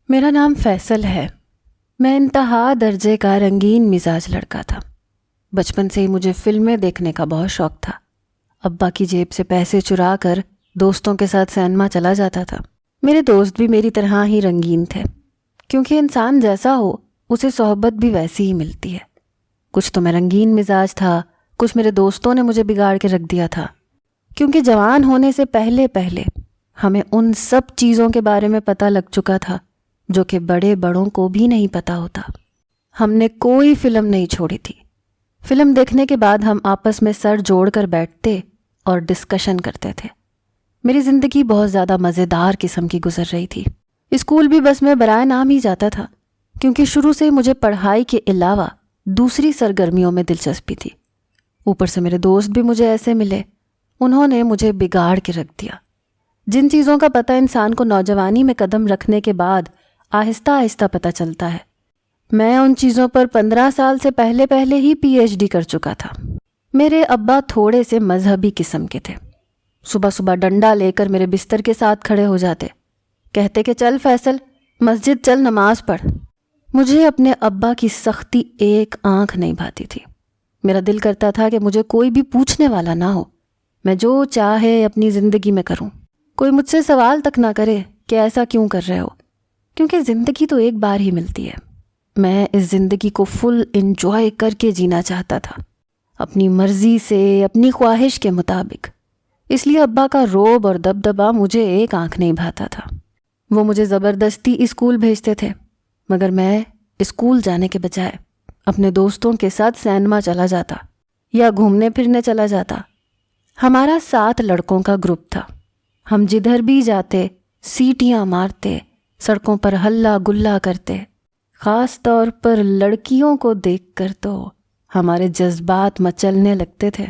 میرا نام فیصل ہے۔ میں انتہا درجے کا رنگین مزاج لڑکا تھا۔ بچپن سے ہی مجھے فلمیں دیکھنے کا بہت شوق تھا۔ ابا کی جیب سے پیسے چرا کر دوستوں کے ساتھ سینما چلا جاتا تھا۔ میرے دوست بھی میری طرح ہی رنگین تھے، کیونکہ انسان جیسا ہو اسے صحبت بھی ویسی ہی ملتی ہے۔ کچھ تو میں رنگین مزاج تھا، کچھ میرے دوستوں نے مجھے بگاڑ کے رکھ دیا تھا، کیونکہ جوان ہونے سے پہلے ہمیں ان سب چیزوں کے بارے میں پتہ لگ چکا تھا جو کہ بڑوں کو بھی نہیں پتہ ہوتا۔ ہم نے کوئی فلم نہیں چھوڑی تھی۔ فلم دیکھنے کے بعد ہم آپس میں سر جوڑ کر بیٹھتے اور ڈسکشن کرتے تھے۔ میری زندگی بہت زیادہ مزیدار قسم کی گزر رہی تھی۔ اسکول بھی بس میں برائے نام ہی جاتا تھا، کیونکہ شروع سے مجھے پڑھائی کے علاوہ دوسری سرگرمیوں میں دلچسپی تھی۔ اوپر سے میرے دوست بھی مجھے ایسے ملے، انہوں نے مجھے بگاڑ کے رکھ دیا۔ جن چیزوں کا پتہ انسان کو نوجوانی میں قدم رکھنے کے بعد آہستہ آہستہ پتہ چلتا ہے، میں ان چیزوں پر 15 سال سے پہلے ہی پی ایچ ڈی کر چکا تھا۔ میرے ابا تھوڑے سے مذہبی قسم کے تھے۔ صبح صبح ڈنڈا لے کر میرے بستر کے ساتھ کھڑے ہو جاتے، کہتے کہ چل فیصل، مسجد چل، نماز پڑھ۔ مجھے اپنے ابا کی سختی ایک آنکھ نہیں بھاتی تھی۔ میرا دل کرتا تھا کہ مجھے کوئی بھی پوچھنے والا نہ ہو، میں جو چاہے اپنی زندگی میں کروں، کوئی مجھ سے سوال تک نہ کرے کہ ایسا کیوں کر رہے ہو، کیونکہ زندگی تو ایک بار ہی ملتی ہے۔ میں اس زندگی کو فل انجوائے کر کے جینا چاہتا تھا، اپنی مرضی سے، اپنی خواہش کے مطابق۔ اس لیے ابا کا روب اور دبدبا مجھے ایک آنکھ نہیں بھاتا تھا۔ وہ مجھے زبردستی اسکول بھیجتے تھے، مگر میں اسکول جانے کے بجائے اپنے دوستوں کے ساتھ سینما چلا جاتا یا گھومنے پھرنے چلا جاتا۔ ہمارا 7 لڑکوں کا گروپ تھا۔ ہم جدھر بھی جاتے سیٹیاں مارتے، سڑکوں پر ہلا گلا کرتے۔ خاص طور پر لڑکیوں کو دیکھ کر تو ہمارے جذبات مچلنے لگتے تھے۔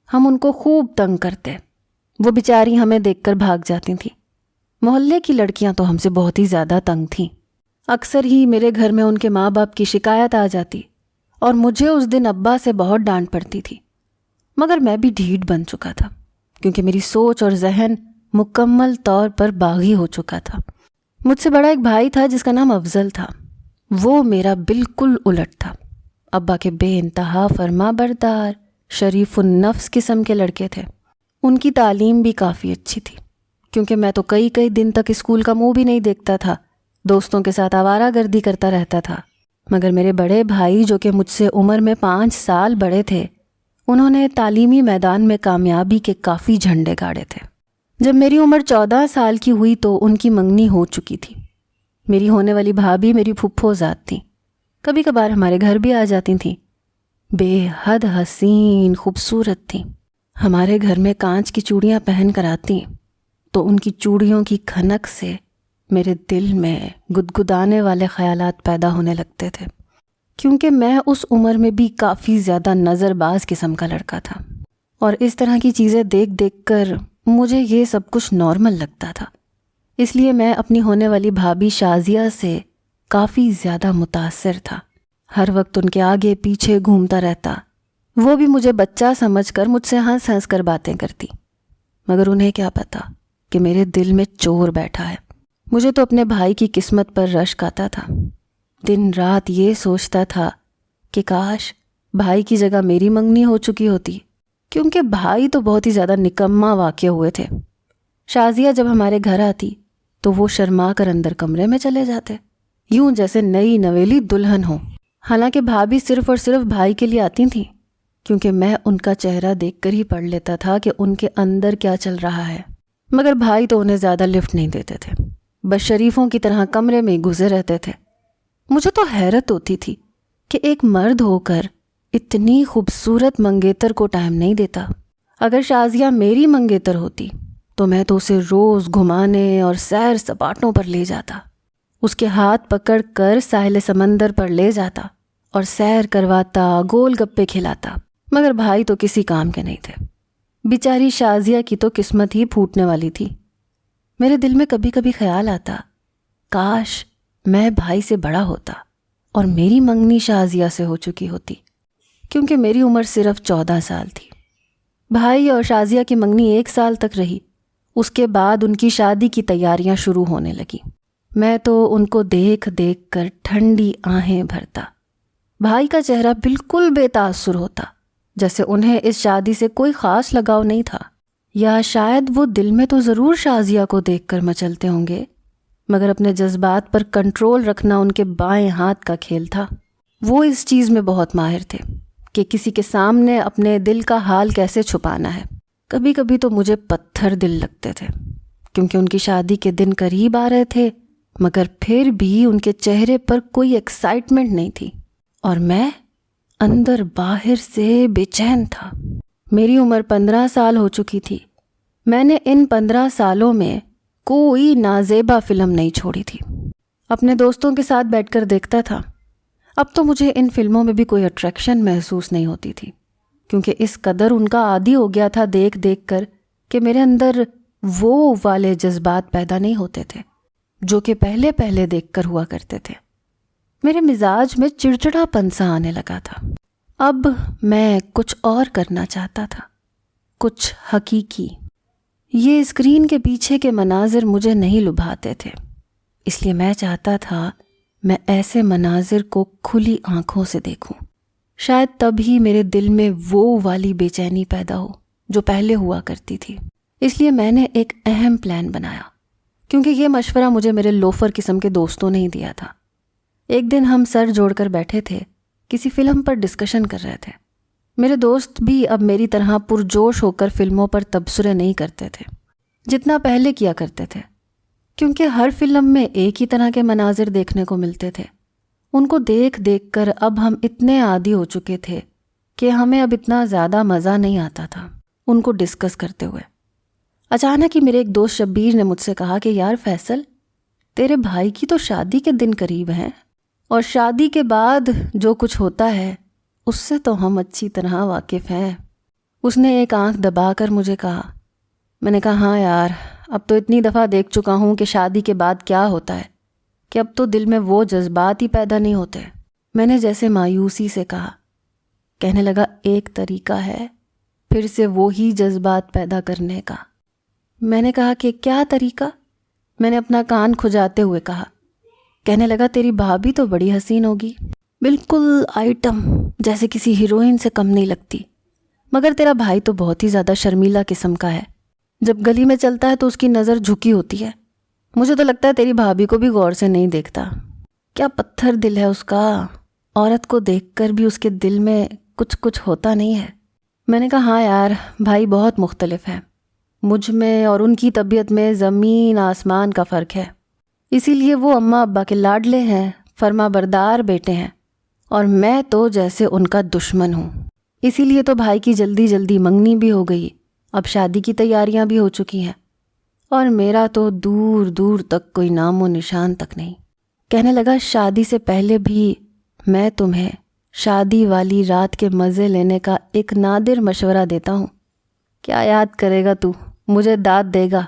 ہم ان کو خوب تنگ کرتے، وہ بیچاری ہمیں دیکھ کر بھاگ جاتی تھیں۔ محلے کی لڑکیاں تو ہم سے بہت ہی زیادہ تنگ تھیں۔ اکثر ہی میرے گھر میں ان کے ماں باپ کی شکایت آ جاتی اور مجھے اس دن ابا سے بہت ڈانٹ پڑتی تھی، مگر میں بھی ڈھیٹ بن چکا تھا، کیونکہ میری سوچ اور ذہن مکمل طور پر باغی ہو چکا تھا۔ مجھ سے بڑا ایک بھائی تھا جس کا نام افضل تھا۔ وہ میرا بالکل الٹ تھا۔ ابا کے بے انتہا فرما بردار، شریف النفس قسم کے لڑکے تھے۔ ان کی تعلیم بھی کافی اچھی تھی، کیونکہ میں تو کئی دن تک اسکول کا منہ بھی نہیں دیکھتا تھا، دوستوں کے ساتھ آوارہ گردی کرتا رہتا تھا۔ مگر میرے بڑے بھائی جو کہ مجھ سے عمر میں 5 سال بڑے تھے، انہوں نے تعلیمی میدان میں کامیابی کے کافی جھنڈے گاڑے تھے۔ جب میری عمر 14 سال کی ہوئی تو ان کی منگنی ہو چکی تھی۔ میری ہونے والی بھابھی میری پھپھو ذات تھیں، کبھی کبھار ہمارے گھر بھی آ جاتی تھیں۔ بے حد حسین خوبصورت تھیں۔ ہمارے گھر میں کانچ کی چوڑیاں پہن کر آتی تو ان کی چوڑیوں کی کھنک سے میرے دل میں گدگدانے والے خیالات پیدا ہونے لگتے تھے، کیونکہ میں اس عمر میں بھی کافی زیادہ نظر باز قسم کا لڑکا تھا، اور اس طرح کی چیزیں دیکھ کر مجھے یہ سب کچھ نارمل لگتا تھا۔ اس لیے میں اپنی ہونے والی بھابھی شازیہ سے کافی زیادہ متاثر تھا۔ ہر وقت ان کے آگے پیچھے گھومتا رہتا۔ وہ بھی مجھے بچہ سمجھ کر مجھ سے ہنس کر باتیں کرتی، مگر انہیں کیا پتا کہ میرے دل میں چور بیٹھا ہے۔ مجھے تو اپنے بھائی کی قسمت پر رشک آتا تھا۔ دن رات یہ سوچتا تھا کہ کاش بھائی کی جگہ میری منگنی ہو چکی ہوتی، کیونکہ بھائی تو بہت ہی زیادہ نکما واقع ہوئے تھے۔ شازیہ جب ہمارے گھر آتی تو وہ شرما کر اندر کمرے میں چلے جاتے، یوں جیسے نئی نویلی دلہن ہو۔ حالانکہ بھابھی صرف اور صرف بھائی کے لیے آتی تھیں، کیونکہ میں ان کا چہرہ دیکھ کر ہی پڑھ لیتا تھا کہ ان کے اندر کیا چل رہا ہے۔ مگر بھائی تو انہیں زیادہ لفٹ نہیں دیتے تھے، بس شریفوں کی طرح کمرے میں ہی گھسے رہتے تھے۔ مجھے تو حیرت ہوتی تھی کہ ایک مرد ہو کر اتنی خوبصورت منگیتر کو ٹائم نہیں دیتا۔ اگر شازیہ میری منگیتر ہوتی تو میں تو اسے روز گھمانے اور سیر سپاٹوں پر لے جاتا، اس کے ہاتھ پکڑ کر ساحل سمندر پر لے جاتا اور سیر کرواتا، گول گپے کھلاتا۔ مگر بھائی تو کسی کام کے نہیں تھے۔ بیچاری شازیہ کی تو قسمت ہی پھوٹنے والی تھی۔ میرے دل میں کبھی خیال آتا، کاش میں بھائی سے بڑا ہوتا اور میری منگنی شازیہ سے ہو چکی ہوتی، کیونکہ میری عمر صرف 14 سال تھی۔ بھائی اور شازیہ کی منگنی 1 سال تک رہی، اس کے بعد ان کی شادی کی تیاریاں شروع ہونے لگیں۔ میں تو ان کو دیکھ دیکھ کر ٹھنڈی آہیں بھرتا۔ بھائی کا چہرہ بالکل بے تاثر ہوتا، جیسے انہیں اس شادی سے کوئی خاص لگاؤ نہیں تھا، یا شاید وہ دل میں تو ضرور شازیہ کو دیکھ کر مچلتے ہوں گے، مگر اپنے جذبات پر کنٹرول رکھنا ان کے بائیں ہاتھ کا کھیل تھا۔ وہ اس چیز میں بہت ماہر تھے کہ کسی کے سامنے اپنے دل کا حال کیسے چھپانا ہے۔ کبھی کبھی تو مجھے پتھر دل لگتے تھے، کیونکہ ان کی شادی کے دن قریب آ رہے تھے، مگر پھر بھی ان کے چہرے پر کوئی ایکسائٹمنٹ نہیں تھی، اور میں اندر باہر سے بے چین تھا۔ میری عمر 15 سال ہو چکی تھی۔ میں نے ان 15 سالوں میں کوئی نازیبا فلم نہیں چھوڑی تھی۔ اپنے دوستوں کے ساتھ بیٹھ کر دیکھتا تھا۔ اب تو مجھے ان فلموں میں بھی کوئی اٹریکشن محسوس نہیں ہوتی تھی، کیونکہ اس قدر ان کا عادی ہو گیا تھا دیکھ دیکھ کر کہ میرے اندر وہ والے جذبات پیدا نہیں ہوتے تھے جو کہ پہلے پہلے دیکھ کر ہوا کرتے تھے۔ میرے مزاج میں چڑچڑا پن سا آنے لگا تھا۔ اب میں کچھ اور کرنا چاہتا تھا، کچھ حقیقی۔ یہ اسکرین کے پیچھے کے مناظر مجھے نہیں لبھاتے تھے، اس لیے میں چاہتا تھا میں ایسے مناظر کو کھلی آنکھوں سے دیکھوں۔ شاید تب ہی میرے دل میں وہ والی بے چینی پیدا ہو جو پہلے ہوا کرتی تھی۔ اس لیے میں نے ایک اہم پلان بنایا، کیونکہ یہ مشورہ مجھے میرے لوفر قسم کے دوستوں نے ہی دیا تھا۔ ایک دن ہم سر جوڑ کر بیٹھے تھے، کسی فلم پر ڈسکشن کر رہے تھے۔ میرے دوست بھی اب میری طرح پرجوش ہو کر فلموں پر تبصرے نہیں کرتے تھے جتنا پہلے کیا کرتے تھے، کیونکہ ہر فلم میں ایک ہی طرح کے مناظر دیکھنے کو ملتے تھے۔ ان کو دیکھ دیکھ کر اب ہم اتنے عادی ہو چکے تھے کہ ہمیں اب اتنا زیادہ مزہ نہیں آتا تھا ان کو ڈسکس کرتے ہوئے۔ اچانک ہی میرے ایک دوست شبیر نے مجھ سے کہا کہ یار فیصل، تیرے بھائی کی تو شادی کے دن قریب ہیں، اور شادی کے بعد جو کچھ ہوتا ہے اس سے تو ہم اچھی طرح واقف ہیں۔ اس نے ایک آنکھ دبا کر مجھے کہا۔ میں نے کہا ہاں یار، اب تو اتنی دفعہ دیکھ چکا ہوں کہ شادی کے بعد کیا ہوتا ہے کہ اب تو دل میں وہ جذبات ہی پیدا نہیں ہوتے۔ میں نے جیسے مایوسی سے کہا۔ کہنے لگا ایک طریقہ ہے پھر سے وہی جذبات پیدا کرنے کا۔ میں نے کہا کہ کیا طریقہ؟ میں نے اپنا کان کھجاتے ہوئے کہا۔ کہنے لگا تیری بھابھی تو بڑی حسین ہوگی، بالکل آئٹم، جیسے کسی ہیروئن سے کم نہیں لگتی، مگر تیرا بھائی تو بہت ہی زیادہ شرمیلا قسم کا ہے، جب گلی میں چلتا ہے تو اس کی نظر جھکی ہوتی ہے۔ مجھے تو لگتا ہے تیری بھابھی کو بھی غور سے نہیں دیکھتا۔ کیا پتھر دل ہے اس کا، عورت کو دیکھ کر بھی اس کے دل میں کچھ ہوتا نہیں ہے۔ میں نے کہا ہاں یار، بھائی بہت مختلف ہے، مجھ میں اور ان کی طبیعت میں زمین آسمان کا فرق ہے، اسی لیے وہ اماں ابا کے لاڈلے ہیں، فرما بردار بیٹے ہیں، اور میں تو جیسے ان کا دشمن ہوں۔ اسی لیے تو بھائی کی جلدی جلدی منگنی بھی ہو گئی، اب شادی کی تیاریاں بھی ہو چکی ہیں، اور میرا تو دور دور تک کوئی نام و نشان تک نہیں۔ کہنے لگا شادی سے پہلے بھی میں تمہیں شادی والی رات کے مزے لینے کا ایک نادر مشورہ دیتا ہوں، کیا یاد کرے گا تو، مجھے داد دے گا؟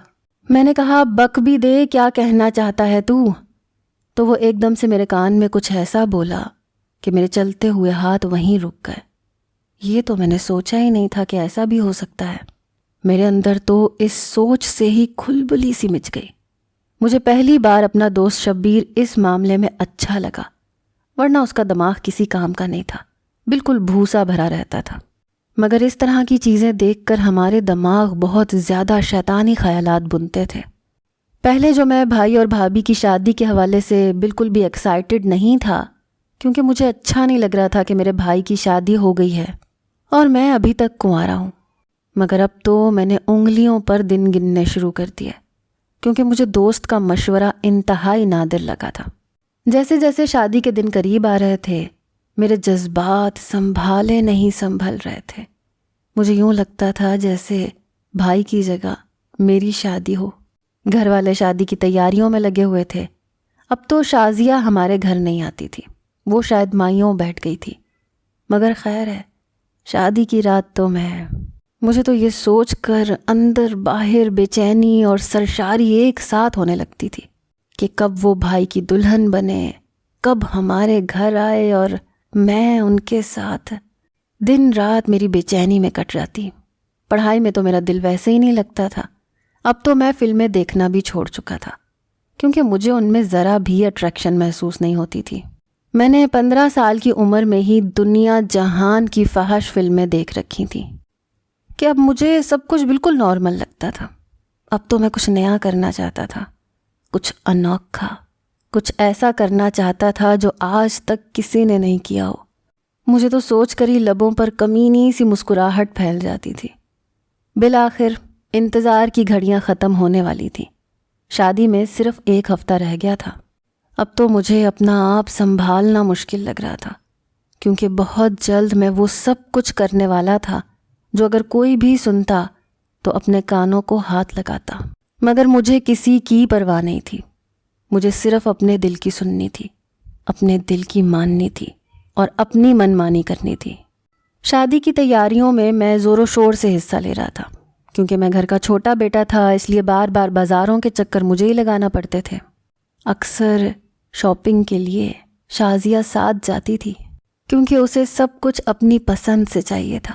میں نے کہا بک بھی دے، کیا کہنا چاہتا ہے تو وہ ایک دم سے میرے کان میں کچھ ایسا بولا کہ میرے چلتے ہوئے ہاتھ وہیں رک گئے۔ یہ تو میں نے سوچا ہی نہیں تھا کہ ایسا بھی ہو سکتا ہے۔ میرے اندر تو اس سوچ سے ہی کھلبلی سی مچ گئی۔ مجھے پہلی بار اپنا دوست شبیر اس معاملے میں اچھا لگا، ورنہ اس کا دماغ کسی کام کا نہیں تھا، بالکل بھوسا بھرا رہتا تھا۔ مگر اس طرح کی چیزیں دیکھ کر ہمارے دماغ بہت زیادہ شیطانی خیالات بنتے تھے۔ پہلے جو میں بھائی اور بھابھی کی شادی کے حوالے سے بالکل بھی ایکسائٹڈ نہیں تھا، کیونکہ مجھے اچھا نہیں لگ رہا تھا کہ میرے بھائی کی شادی ہو گئی ہے اور میں ابھی تک کنوارا ہوں، مگر اب تو میں نے انگلیوں پر دن گننے شروع کر دیے، کیونکہ مجھے دوست کا مشورہ انتہائی نادر لگا تھا۔ جیسے جیسے شادی کے دن قریب آ رہے تھے، میرے جذبات سنبھالے نہیں سنبھل رہے تھے۔ مجھے یوں لگتا تھا جیسے بھائی کی جگہ میری شادی ہو۔ گھر والے شادی کی تیاریوں میں لگے ہوئے تھے۔ اب تو شازیہ ہمارے گھر نہیں آتی تھی، وہ شاید مائیوں بیٹھ گئی تھی، مگر خیر ہے، شادی کی رات تو مجھے تو یہ سوچ کر اندر باہر بے چینی اور سرشاری ایک ساتھ ہونے لگتی تھی کہ کب وہ بھائی کی دلہن بنے، کب ہمارے گھر آئے اور میں ان کے ساتھ۔ دن رات میری بے چینی میں کٹ جاتی۔ پڑھائی میں تو میرا دل ویسے ہی نہیں لگتا تھا۔ اب تو میں فلمیں دیکھنا بھی چھوڑ چکا تھا، کیونکہ مجھے ان میں ذرا بھی اٹریکشن محسوس نہیں ہوتی تھی۔ میں نے 15 سال کی عمر میں ہی دنیا جہان کی فحش فلمیں دیکھ رکھی تھیں کہ اب مجھے سب کچھ بالکل نارمل لگتا تھا۔ اب تو میں کچھ نیا کرنا چاہتا تھا، کچھ انوکھا، کچھ ایسا کرنا چاہتا تھا جو آج تک کسی نے نہیں کیا ہو۔ مجھے تو سوچ کر ہی لبوں پر کمینی سی مسکراہٹ پھیل جاتی تھی۔ بالآخر انتظار کی گھڑیاں ختم ہونے والی تھیں۔ شادی میں صرف 1 ہفتہ رہ گیا تھا۔ اب تو مجھے اپنا آپ سنبھالنا مشکل لگ رہا تھا، کیونکہ بہت جلد میں وہ سب کچھ کرنے والا تھا جو اگر کوئی بھی سنتا تو اپنے کانوں کو ہاتھ لگاتا۔ مگر مجھے کسی کی پرواہ نہیں تھی۔ مجھے صرف اپنے دل کی سننی تھی، اپنے دل کی ماننی تھی اور اپنی منمانی کرنی تھی۔ شادی کی تیاریوں میں میں زور و شور سے حصہ لے رہا تھا، کیونکہ میں گھر کا چھوٹا بیٹا تھا، اس لیے بار بار بازاروں کے چکر مجھے ہی لگانا پڑتے تھے۔ اکثر شاپنگ کے لیے شازیہ ساتھ جاتی تھی، کیونکہ اسے سب کچھ اپنی پسند سے چاہیے تھا،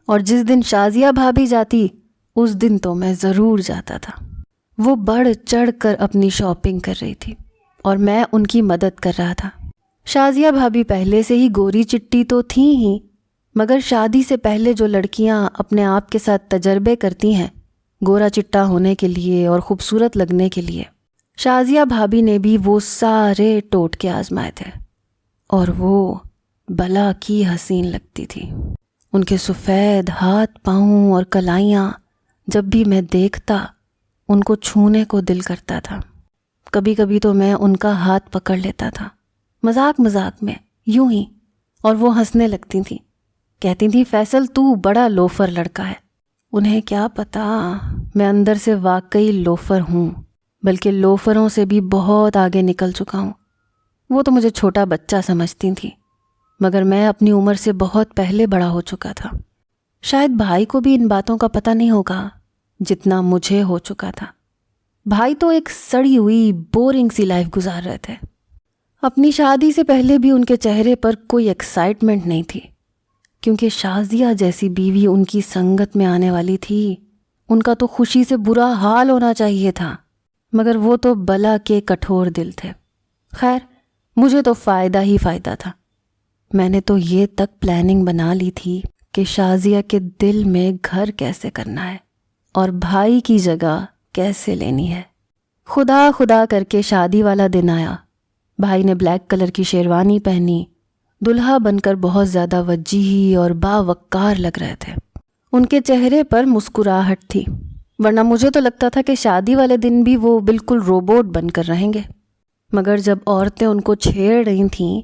اور جس دن شازیہ بھابھی جاتی اس دن تو میں ضرور جاتا تھا۔ وہ بڑھ چڑھ کر اپنی شاپنگ کر رہی تھی اور میں ان کی مدد کر رہا تھا۔ شازیہ بھابھی پہلے سے ہی گوری چٹی تو تھیں ہی، مگر شادی سے پہلے جو لڑکیاں اپنے آپ کے ساتھ تجربے کرتی ہیں گورا چٹا ہونے کے لیے اور خوبصورت لگنے کے لیے، شازیہ بھابھی نے بھی وہ سارے ٹوٹکے آزمائے تھے، اور وہ بلا کی حسین لگتی تھی۔ ان کے سفید ہاتھ پاؤں اور کلائیاں جب بھی میں دیکھتا ان کو چھونے کو دل کرتا تھا۔ کبھی کبھی تو میں ان کا ہاتھ پکڑ لیتا تھا، مذاق مذاق میں یوں ہی، اور وہ ہنسنے لگتی تھیں، کہتی تھیں فیصل تو بڑا لوفر لڑکا ہے۔ انہیں کیا پتا میں اندر سے واقعی لوفر ہوں، بلکہ لوفروں سے بھی بہت آگے نکل چکا ہوں۔ وہ تو مجھے چھوٹا بچہ سمجھتی تھیں، مگر میں اپنی عمر سے بہت پہلے بڑا ہو چکا تھا۔ شاید بھائی کو بھی ان باتوں کا پتہ نہیں ہوگا جتنا مجھے ہو چکا تھا۔ بھائی تو ایک سڑی ہوئی بورنگ سی لائف گزار رہے تھے۔ اپنی شادی سے پہلے بھی ان کے چہرے پر کوئی ایکسائٹمنٹ نہیں تھی، کیونکہ شازیہ جیسی بیوی ان کی سنگت میں آنے والی تھی۔ ان کا تو خوشی سے برا حال ہونا چاہیے تھا، مگر وہ تو بلا کے کٹھور دل تھے۔ خیر، مجھے تو فائدہ ہی فائدہ تھا۔ میں نے تو یہ تک پلاننگ بنا لی تھی کہ شازیہ کے دل میں گھر کیسے کرنا ہے اور بھائی کی جگہ کیسے لینی ہے۔ خدا خدا کر کے شادی والا دن آیا۔ بھائی نے بلیک کلر کی شیروانی پہنی، دلہا بن کر بہت زیادہ وجیح اور باوقار لگ رہے تھے۔ ان کے چہرے پر مسکراہٹ تھی، ورنہ مجھے تو لگتا تھا کہ شادی والے دن بھی وہ بالکل روبوٹ بن کر رہیں گے۔ مگر جب عورتیں ان کو چھیڑ رہی تھیں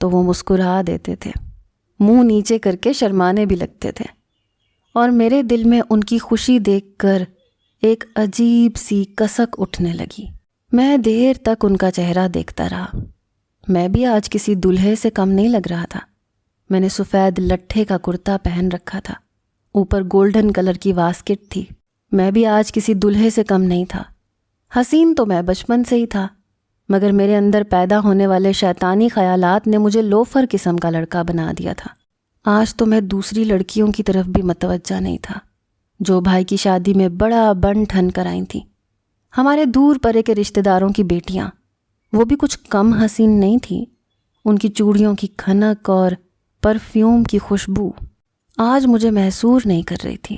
تو وہ مسکرا دیتے تھے، منہ نیچے کر کے شرمانے بھی لگتے تھے، اور میرے دل میں ان کی خوشی دیکھ کر ایک عجیب سی کسک اٹھنے لگی۔ میں دیر تک ان کا چہرہ دیکھتا رہا۔ میں بھی آج کسی دلہے سے کم نہیں لگ رہا تھا۔ میں نے سفید لٹھے کا کرتا پہن رکھا تھا، اوپر گولڈن کلر کی واسکٹ تھی۔ میں بھی آج کسی دلہے سے کم نہیں تھا۔ حسین تو میں بچپن سے ہی تھا، مگر میرے اندر پیدا ہونے والے شیطانی خیالات نے مجھے لوفر قسم کا لڑکا بنا دیا تھا۔ آج تو میں دوسری لڑکیوں کی طرف بھی متوجہ نہیں تھا جو بھائی کی شادی میں بڑا بن ٹھن کر آئی تھیں۔ ہمارے دور پرے کے رشتہ داروں کی بیٹیاں، وہ بھی کچھ کم حسین نہیں تھیں۔ ان کی چوڑیوں کی کھنک اور پرفیوم کی خوشبو آج مجھے محسور نہیں کر رہی تھی،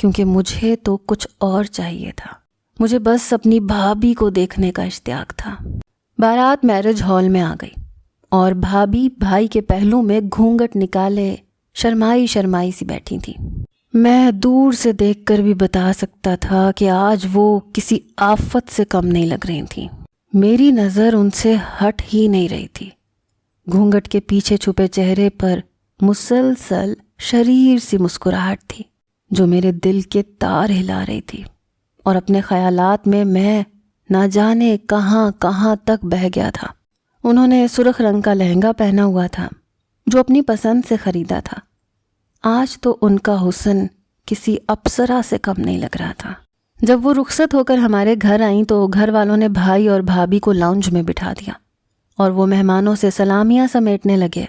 کیونکہ مجھے تو کچھ اور چاہیے تھا۔ مجھے بس اپنی بھابھی کو دیکھنے کا اشتیاق تھا۔ بارات میرج ہال میں آ گئی اور بھابھی بھائی کے پہلو میں گھونگھٹ نکالے شرمائی شرمائی سی بیٹھی تھی۔ میں دور سے دیکھ کر بھی بتا سکتا تھا کہ آج وہ کسی آفت سے کم نہیں لگ رہی تھیں۔ میری نظر ان سے ہٹ ہی نہیں رہی تھی۔ گھونگھٹ کے پیچھے چھپے چہرے پر مسلسل شریر سی مسکراہٹ تھی جو میرے دل کے تار ہلا رہی تھی، اور اپنے خیالات میں نہ جانے کہاں کہاں تک بہہ گیا تھا۔ انہوں نے سرخ رنگ کا لہنگا پہنا ہوا تھا جو اپنی پسند سے خریدا تھا۔ آج تو ان کا حسن کسی اپسرا سے کم نہیں لگ رہا تھا۔ جب وہ رخصت ہو کر ہمارے گھر آئیں تو گھر والوں نے بھائی اور بھابھی کو لاؤنج میں بٹھا دیا اور وہ مہمانوں سے سلامیاں سمیٹنے لگے۔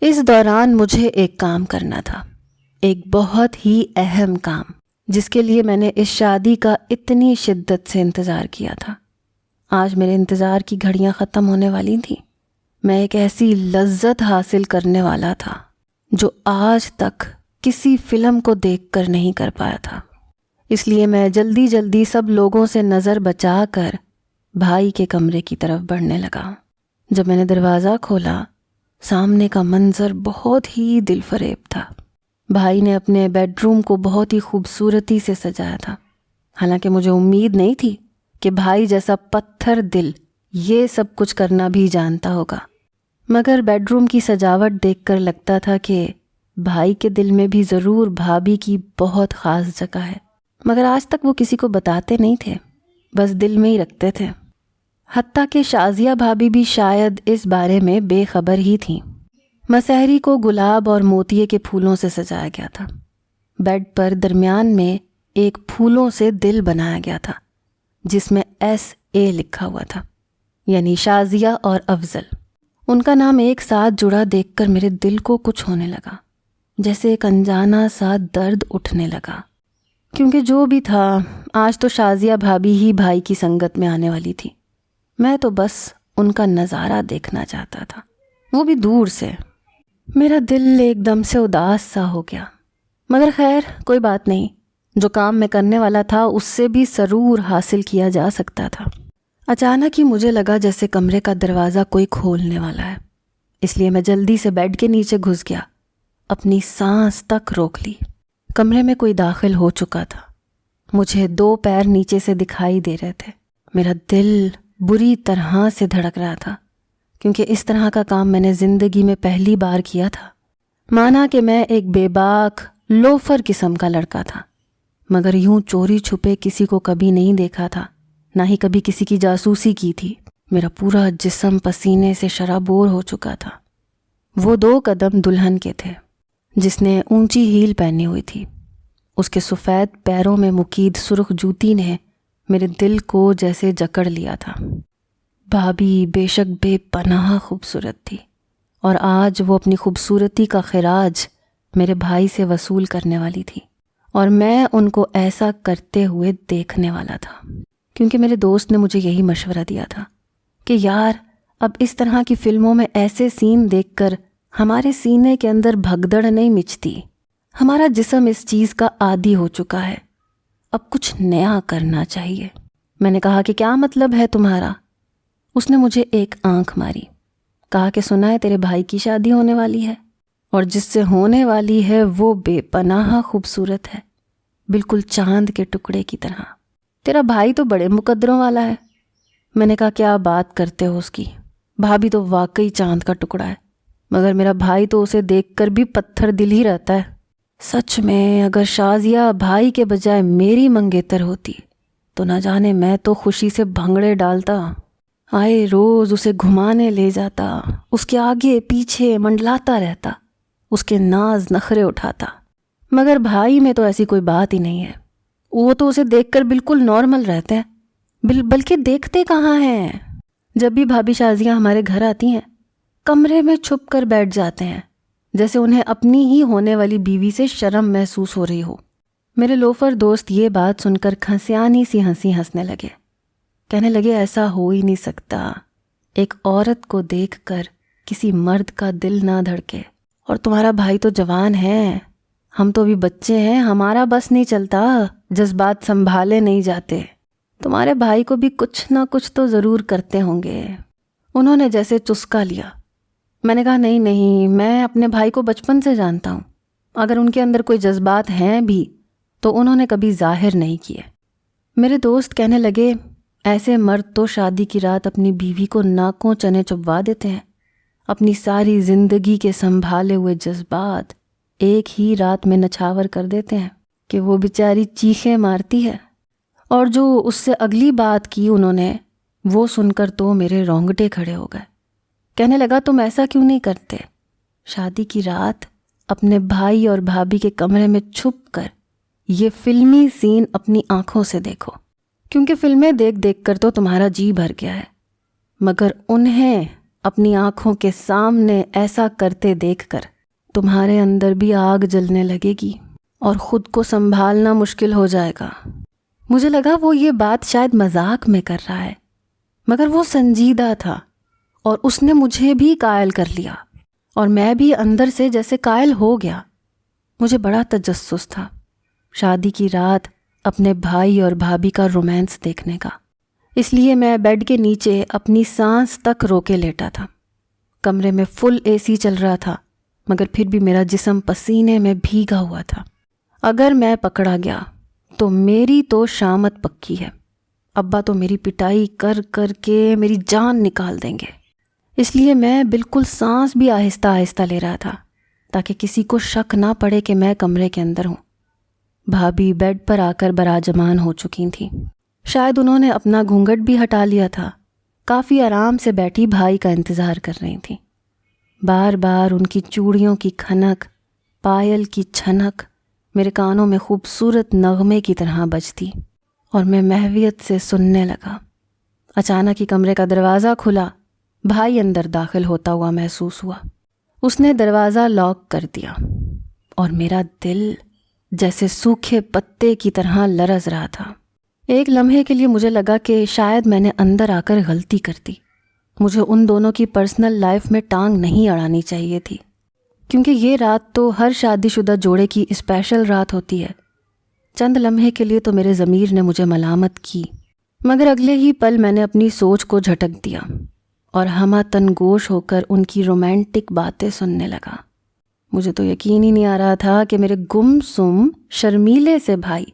اس دوران مجھے ایک کام کرنا تھا، ایک بہت ہی اہم کام، جس کے لیے میں نے اس شادی کا اتنی شدت سے انتظار کیا تھا۔ آج میرے انتظار کی گھڑیاں ختم ہونے والی تھیں۔ میں ایک ایسی لذت حاصل کرنے والا تھا جو آج تک کسی فلم کو دیکھ کر نہیں کر پایا تھا۔ اس لیے میں جلدی جلدی سب لوگوں سے نظر بچا کر بھائی کے کمرے کی طرف بڑھنے لگا۔ جب میں نے دروازہ کھولا، سامنے کا منظر بہت ہی دل فریب تھا۔ بھائی نے اپنے بیڈ روم کو بہت ہی خوبصورتی سے سجایا تھا۔ حالانکہ مجھے امید نہیں تھی کہ بھائی جیسا پتھر دل یہ سب کچھ کرنا بھی جانتا ہوگا، مگر بیڈ روم کی سجاوٹ دیکھ کر لگتا تھا کہ بھائی کے دل میں بھی ضرور بھابھی کی بہت خاص جگہ ہے، مگر آج تک وہ کسی کو بتاتے نہیں تھے، بس دل میں ہی رکھتے تھے۔ حتیٰ کہ شازیہ بھابھی بھی شاید اس بارے میں بے خبر ہی تھیں۔ مسحری کو گلاب اور موتیے کے پھولوں سے سجایا گیا تھا۔ بیڈ پر درمیان میں ایک پھولوں سے دل بنایا گیا تھا جس میں SA لکھا ہوا تھا، یعنی شازیہ اور افضل۔ ان کا نام ایک ساتھ جڑا دیکھ کر میرے دل کو کچھ ہونے لگا، جیسے ایک انجانا سا درد اٹھنے لگا، کیونکہ جو بھی تھا آج تو شازیہ بھابھی ہی بھائی کی سنگت میں آنے والی تھی۔ میں تو بس ان کا نظارہ دیکھنا چاہتا تھا، وہ بھی دور سے۔ میرا دل ایک دم سے اداس سا ہو گیا، مگر خیر کوئی بات نہیں، جو کام میں کرنے والا تھا اس سے بھی سرور حاصل کیا جا سکتا تھا۔ اچانک ہی مجھے لگا جیسے کمرے کا دروازہ کوئی کھولنے والا ہے، اس لیے میں جلدی سے بیڈ کے نیچے گھس گیا، اپنی سانس تک روک لی۔ کمرے میں کوئی داخل ہو چکا تھا، مجھے 2 پیر نیچے سے دکھائی دے رہے تھے۔ میرا دل بری طرح سے دھڑک رہا تھا، کیونکہ اس طرح کا کام میں نے زندگی میں پہلی بار کیا تھا۔ مانا کہ میں ایک بے باک لوفر قسم کا لڑکا تھا، مگر یوں چوری چھپے کسی کو کبھی نہیں دیکھا تھا، نہ ہی کبھی کسی کی جاسوسی کی تھی۔ میرا پورا جسم پسینے سے شرابور ہو چکا تھا۔ وہ 2 قدم دلہن کے تھے جس نے اونچی ہیل پہنی ہوئی تھی۔ اس کے سفید پیروں میں مکید سرخ جوتی نے میرے دل کو جیسے جکڑ لیا تھا۔ بھابھی بے شک بے پناہ خوبصورت تھی، اور آج وہ اپنی خوبصورتی کا خراج میرے بھائی سے وصول کرنے والی تھی، اور میں ان کو ایسا کرتے ہوئے دیکھنے والا تھا، کیونکہ میرے دوست نے مجھے یہی مشورہ دیا تھا کہ یار اب اس طرح کی فلموں میں ایسے سین دیکھ کر ہمارے سینے کے اندر بھگدڑ نہیں مچتی، ہمارا جسم اس چیز کا عادی ہو چکا ہے، اب کچھ نیا کرنا چاہیے۔ میں نے کہا کہ کیا مطلب ہے تمہارا؟ اس نے مجھے ایک آنکھ ماری، کہا کہ سنا ہے تیرے بھائی کی شادی ہونے والی ہے، اور جس سے ہونے والی ہے وہ بے پناہ خوبصورت ہے، بالکل چاند کے ٹکڑے کی طرح۔ تیرا بھائی تو بڑے مقدروں والا ہے۔ میں نے کہا کیا بات کرتے ہو اس کی، بھابھی تو واقعی چاند کا ٹکڑا ہے، مگر میرا بھائی تو اسے دیکھ کر بھی پتھر دل ہی رہتا ہے۔ سچ میں اگر شازیہ بھائی کے بجائے میری منگیتر ہوتی تو نہ جانے میں تو خوشی سے بھنگڑے ڈالتا، آئے روز اسے گھمانے لے جاتا، اس کے آگے پیچھے منڈلاتا رہتا، اس کے ناز نخرے اٹھاتا، مگر بھائی میں تو ایسی کوئی بات ہی نہیں ہے۔ وہ تو اسے دیکھ کر بالکل نارمل رہتے ہیں، بلکہ دیکھتے کہاں ہیں۔ جب بھی بھابھی شازیہ ہمارے گھر آتی ہیں کمرے میں چھپ کر بیٹھ جاتے ہیں، جیسے انہیں اپنی ہی ہونے والی بیوی سے شرم محسوس ہو رہی ہو۔ میرے لوفر دوست یہ بات سن کر کھنسیانی سی ہنسی ہنسنے لگے، کہنے لگے ایسا ہو ہی نہیں سکتا، ایک عورت کو دیکھ کر کسی مرد کا دل نہ دھڑکے، اور تمہارا بھائی تو جوان ہے، ہم تو ابھی بچے ہیں، ہمارا بس نہیں چلتا، جذبات سنبھالے نہیں جاتے، تمہارے بھائی کو بھی کچھ نہ کچھ تو ضرور کرتے ہوں گے۔ انہوں نے جیسے چسکا لیا۔ میں نے کہا نہیں، میں اپنے بھائی کو بچپن سے جانتا ہوں، اگر ان کے اندر کوئی جذبات ہیں بھی تو انہوں نے کبھی ظاہر نہیں کیے۔ میرے دوست کہنے لگے ایسے مرد تو شادی کی رات اپنی بیوی کو ناکوں چنے چبوا دیتے ہیں، اپنی ساری زندگی کے سنبھالے ہوئے جذبات ایک ہی رات میں نچھاور کر دیتے ہیں کہ وہ بیچاری چیخیں مارتی ہے۔ اور جو اس سے اگلی بات کی انہوں نے، وہ سن کر تو میرے رونگٹے کھڑے ہو گئے۔ کہنے لگا تم ایسا کیوں نہیں کرتے، شادی کی رات اپنے بھائی اور بھابھی کے کمرے میں چھپ کر یہ فلمی سین اپنی آنکھوں سے دیکھو، کیونکہ فلمیں دیکھ دیکھ کر تو تمہارا جی بھر گیا ہے، مگر انہیں اپنی آنکھوں کے سامنے ایسا کرتے دیکھ کر تمہارے اندر بھی آگ جلنے لگے گی اور خود کو سنبھالنا مشکل ہو جائے گا۔ مجھے لگا وہ یہ بات شاید مذاق میں کر رہا ہے، مگر وہ سنجیدہ تھا اور اس نے مجھے بھی قائل کر لیا اور میں بھی اندر سے جیسے قائل ہو گیا۔ مجھے بڑا تجسس تھا شادی کی رات اپنے بھائی اور بھابھی کا رومانس دیکھنے کا، اس لیے میں بیڈ کے نیچے اپنی سانس تک روکے لیٹا تھا۔ کمرے میں فل اے سی چل رہا تھا مگر پھر بھی میرا جسم پسینے میں بھیگا ہوا تھا۔ اگر میں پکڑا گیا تو میری تو شامت پکی ہے، ابا تو میری پٹائی کر کر کے میری جان نکال دیں گے۔ اس لیے میں بالکل سانس بھی آہستہ آہستہ لے رہا تھا تاکہ کسی کو شک نہ پڑے کہ میں کمرے کے اندر ہوں۔ بھابھی بیڈ پر آ کر براجمان ہو چکی تھیں، شاید انہوں نے اپنا گھونگھٹ بھی ہٹا لیا تھا، کافی آرام سے بیٹھی بھائی کا انتظار کر رہی تھیں۔ بار بار ان کی چوڑیوں کی کھنک، پائل کی چھنک میرے کانوں میں خوبصورت نغمے کی طرح بجتی اور میں محویت سے سننے لگا۔ اچانک ہی کمرے کا دروازہ کھلا، بھائی اندر داخل ہوتا ہوا محسوس ہوا۔ اس نے دروازہ لاک کر دیا اور میرا دل جیسے سوکھے پتے کی طرح لرز رہا تھا۔ ایک لمحے کے لیے مجھے لگا کہ شاید میں نے اندر آ کر غلطی کر دی، مجھے ان دونوں کی پرسنل لائف میں ٹانگ نہیں اڑانی چاہیے تھی، کیونکہ یہ رات تو ہر شادی شدہ جوڑے کی اسپیشل رات ہوتی ہے۔ چند لمحے کے لیے تو میرے ضمیر نے مجھے ملامت کی، مگر اگلے ہی پل میں نے اپنی سوچ کو جھٹک دیا اور ہمہ تنگوش ہو کر ان کی رومانٹک باتیں سننے لگا۔ مجھے تو یقین ہی نہیں آ رہا تھا کہ میرے گمسم شرمیلے سے بھائی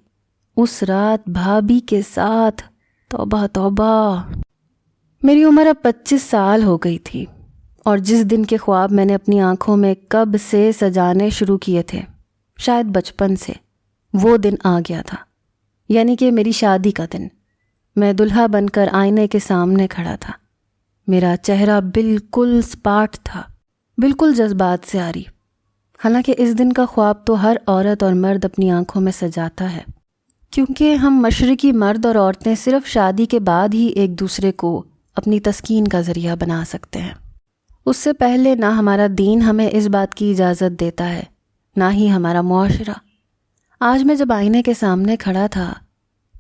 اس رات بھابھی کے ساتھ، توبہ توبہ۔ میری عمر اب 25 سال ہو گئی تھی اور جس دن کے خواب میں نے اپنی آنکھوں میں کب سے سجانے شروع کیے تھے، شاید بچپن سے، وہ دن آ گیا تھا، یعنی کہ میری شادی کا دن۔ میں دلہا بن کر آئینے کے سامنے کھڑا تھا، میرا چہرہ بالکل سپاٹ تھا، بالکل جذبات سے عاری۔ حالانکہ اس دن کا خواب تو ہر عورت اور مرد اپنی آنکھوں میں سجاتا ہے، کیونکہ ہم مشرقی مرد اور عورتیں صرف شادی کے بعد ہی ایک دوسرے کو اپنی تسکین کا ذریعہ بنا سکتے ہیں۔ اس سے پہلے نہ ہمارا دین ہمیں اس بات کی اجازت دیتا ہے، نہ ہی ہمارا معاشرہ۔ آج میں جب آئینے کے سامنے کھڑا تھا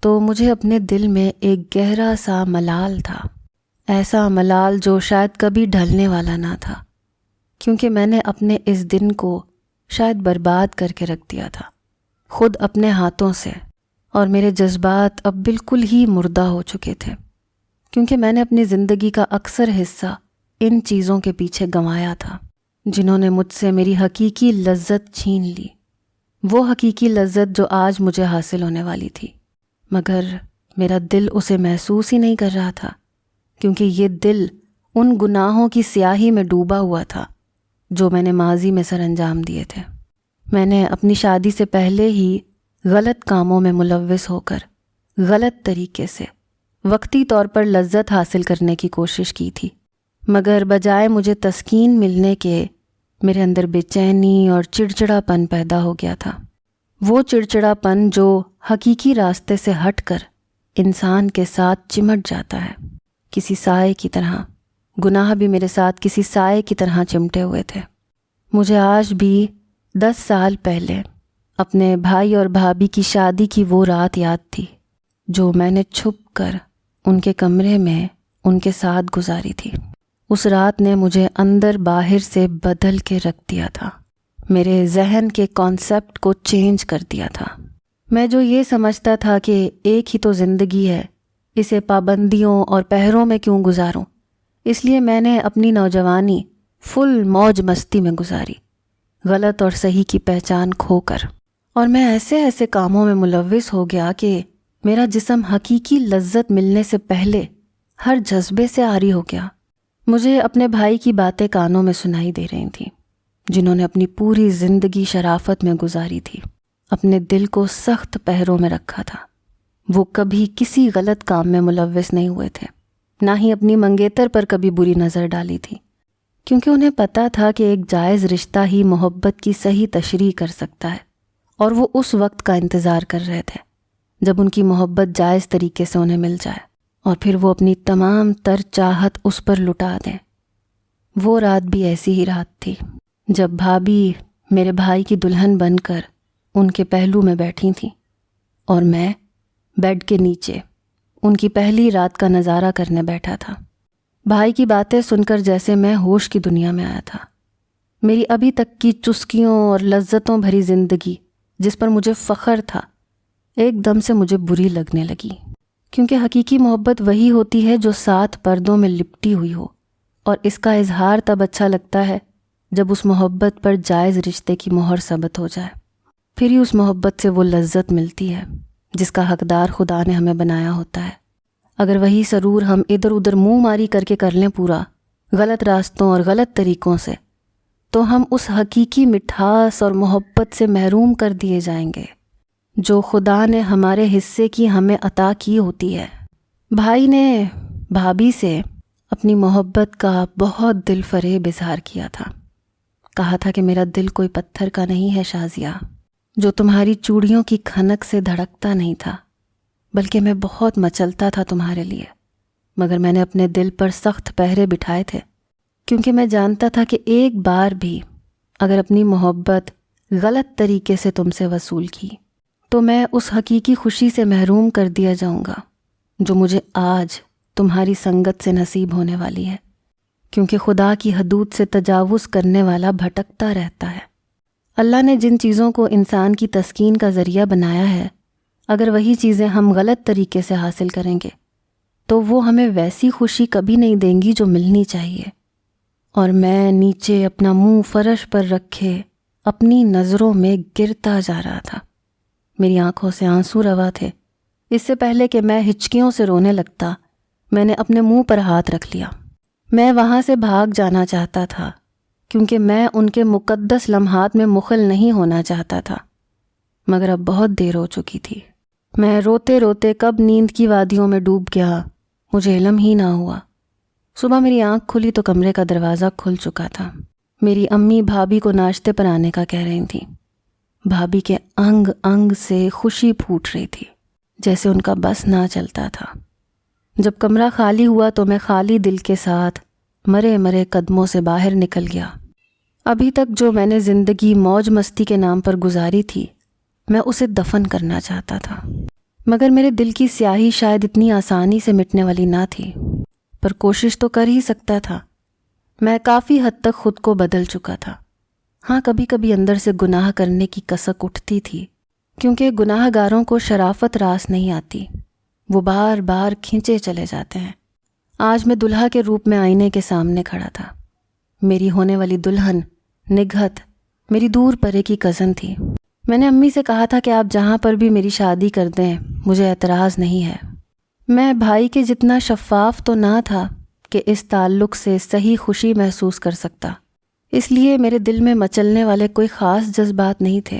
تو مجھے اپنے دل میں ایک گہرا سا ملال تھا، ایسا ملال جو شاید کبھی ڈھلنے والا نہ تھا، کیونکہ میں نے اپنے اس دن کو شاید برباد کر کے رکھ دیا تھا، خود اپنے ہاتھوں سے، اور میرے جذبات اب بالکل ہی مردہ ہو چکے تھے، کیونکہ میں نے اپنی زندگی کا اکثر حصہ ان چیزوں کے پیچھے گنوایا تھا جنہوں نے مجھ سے میری حقیقی لذت چھین لی، وہ حقیقی لذت جو آج مجھے حاصل ہونے والی تھی، مگر میرا دل اسے محسوس ہی نہیں کر رہا تھا، کیونکہ یہ دل ان گناہوں کی سیاہی میں ڈوبا ہوا تھا جو میں نے ماضی میں سر انجام دیے تھے۔ میں نے اپنی شادی سے پہلے ہی غلط کاموں میں ملوث ہو کر غلط طریقے سے وقتی طور پر لذت حاصل کرنے کی کوشش کی تھی، مگر بجائے مجھے تسکین ملنے کے میرے اندر بے چینی اور چڑچڑا پن پیدا ہو گیا تھا، وہ چڑچڑا پن جو حقیقی راستے سے ہٹ کر انسان کے ساتھ چمٹ جاتا ہے کسی سائے کی طرح۔ گناہ بھی میرے ساتھ کسی سائے کی طرح چمٹے ہوئے تھے۔ مجھے آج بھی 10 سال پہلے اپنے بھائی اور بھابھی کی شادی کی وہ رات یاد تھی جو میں نے چھپ کر ان کے کمرے میں ان کے ساتھ گزاری تھی۔ اس رات نے مجھے اندر باہر سے بدل کے رکھ دیا تھا، میرے ذہن کے کانسیپٹ کو چینج کر دیا تھا۔ میں جو یہ سمجھتا تھا کہ ایک ہی تو زندگی ہے، اسے پابندیوں اور پہروں میں کیوں گزاروں، اس لیے میں نے اپنی نوجوانی فل موج مستی میں گزاری، غلط اور صحیح کی پہچان کھو کر، اور میں ایسے کاموں میں ملوث ہو گیا کہ میرا جسم حقیقی لذت ملنے سے پہلے ہر جذبے سے عاری ہو گیا۔ مجھے اپنے بھائی کی باتیں کانوں میں سنائی دے رہی تھیں، جنہوں نے اپنی پوری زندگی شرافت میں گزاری تھی، اپنے دل کو سخت پہروں میں رکھا تھا۔ وہ کبھی کسی غلط کام میں ملوث نہیں ہوئے تھے، نہ ہی اپنی منگیتر پر کبھی بری نظر ڈالی تھی، کیونکہ انہیں پتہ تھا کہ ایک جائز رشتہ ہی محبت کی صحیح تشریح کر سکتا ہے، اور وہ اس وقت کا انتظار کر رہے تھے جب ان کی محبت جائز طریقے سے انہیں مل جائے اور پھر وہ اپنی تمام تر چاہت اس پر لٹا دیں۔ وہ رات بھی ایسی ہی رات تھی جب بھابھی میرے بھائی کی دلہن بن کر ان کے پہلو میں بیٹھی تھیں اور میں بیڈ کے نیچے ان کی پہلی رات کا نظارہ کرنے بیٹھا تھا۔ بھائی کی باتیں سن کر جیسے میں ہوش کی دنیا میں آیا تھا۔ میری ابھی تک کی چسکیوں اور لذتوں بھری زندگی جس پر مجھے فخر تھا، ایک دم سے مجھے بری لگنے لگی، کیونکہ حقیقی محبت وہی ہوتی ہے جو 7 پردوں میں لپٹی ہوئی ہو، اور اس کا اظہار تب اچھا لگتا ہے جب اس محبت پر جائز رشتے کی مہر ثبت ہو جائے۔ پھر ہی اس محبت سے وہ لذت ملتی ہے جس کا حقدار خدا نے ہمیں بنایا ہوتا ہے۔ اگر وہی سرور ہم ادھر ادھر منہ ماری کر کے کر لیں پورا، غلط راستوں اور غلط طریقوں سے، تو ہم اس حقیقی مٹھاس اور محبت سے محروم کر دیے جائیں گے جو خدا نے ہمارے حصے کی ہمیں عطا کی ہوتی ہے۔ بھائی نے بھابھی سے اپنی محبت کا بہت دل فریب اظہار کیا تھا۔ کہا تھا کہ میرا دل کوئی پتھر کا نہیں ہے شازیہ، جو تمہاری چوڑیوں کی کھنک سے دھڑکتا نہیں تھا، بلکہ میں بہت مچلتا تھا تمہارے لیے، مگر میں نے اپنے دل پر سخت پہرے بٹھائے تھے، کیونکہ میں جانتا تھا کہ ایک بار بھی اگر اپنی محبت غلط طریقے سے تم سے وصول کی تو میں اس حقیقی خوشی سے محروم کر دیا جاؤں گا جو مجھے آج تمہاری سنگت سے نصیب ہونے والی ہے، کیونکہ خدا کی حدود سے تجاوز کرنے والا بھٹکتا رہتا ہے۔ اللہ نے جن چیزوں کو انسان کی تسکین کا ذریعہ بنایا ہے، اگر وہی چیزیں ہم غلط طریقے سے حاصل کریں گے تو وہ ہمیں ویسی خوشی کبھی نہیں دیں گی جو ملنی چاہیے۔ اور میں نیچے اپنا منہ فرش پر رکھے اپنی نظروں میں گرتا جا رہا تھا۔ میری آنکھوں سے آنسو روا تھے۔ اس سے پہلے کہ میں ہچکیوں سے رونے لگتا، میں نے اپنے منہ پر ہاتھ رکھ لیا۔ میں وہاں سے بھاگ جانا چاہتا تھا، کیونکہ میں ان کے مقدس لمحات میں مخل نہیں ہونا چاہتا تھا، مگر اب بہت دیر ہو چکی تھی۔ میں روتے روتے کب نیند کی وادیوں میں ڈوب گیا مجھے علم ہی نہ ہوا۔ صبح میری آنکھ کھلی تو کمرے کا دروازہ کھل چکا تھا۔ میری امی بھابھی کو ناشتے پر آنے کا کہہ رہی تھیں۔ بھابھی کے انگ انگ سے خوشی پھوٹ رہی تھی، جیسے ان کا بس نہ چلتا تھا۔ جب کمرہ خالی ہوا تو میں خالی دل کے ساتھ مرے مرے قدموں سے باہر نکل گیا۔ ابھی تک جو میں نے زندگی موج مستی کے نام پر گزاری تھی، میں اسے دفن کرنا چاہتا تھا، مگر میرے دل کی سیاہی شاید اتنی آسانی سے مٹنے والی نہ تھی، پر کوشش تو کر ہی سکتا تھا۔ میں کافی حد تک خود کو بدل چکا تھا۔ ہاں، کبھی کبھی اندر سے گناہ کرنے کی کسک اٹھتی تھی، کیونکہ گناہ گاروں کو شرافت راس نہیں آتی، وہ بار بار کھینچے چلے جاتے ہیں۔ آج میں دلہا کے روپ میں آئینے کے سامنے کھڑا تھا۔ میری ہونے والی دلہن نگہت میری دور پرے کی کزن تھی۔ میں نے امی سے کہا تھا کہ آپ جہاں پر بھی میری شادی کر دیں، مجھے اعتراض نہیں ہے۔ میں بھائی کے جتنا شفاف تو نہ تھا کہ اس تعلق سے صحیح خوشی محسوس کر سکتا، اس لیے میرے دل میں مچلنے والے کوئی خاص جذبات نہیں تھے،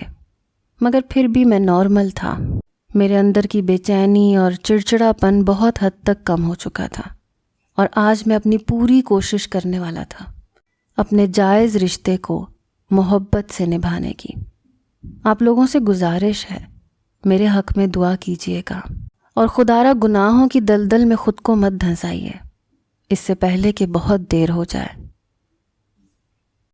مگر پھر بھی میں نارمل تھا۔ میرے اندر کی بے چینی اور چڑچڑا پن بہت حد تک کم ہو چکا تھا، اور آج میں اپنی پوری کوشش کرنے والا تھا اپنے جائز رشتے کو محبت سے نبھانے کی۔ آپ لوگوں سے گزارش ہے، میرے حق میں دعا کیجیے گا، اور خدارا گناہوں کی دلدل میں خود کو مت دھنسائیے، اس سے پہلے کہ بہت دیر ہو جائے۔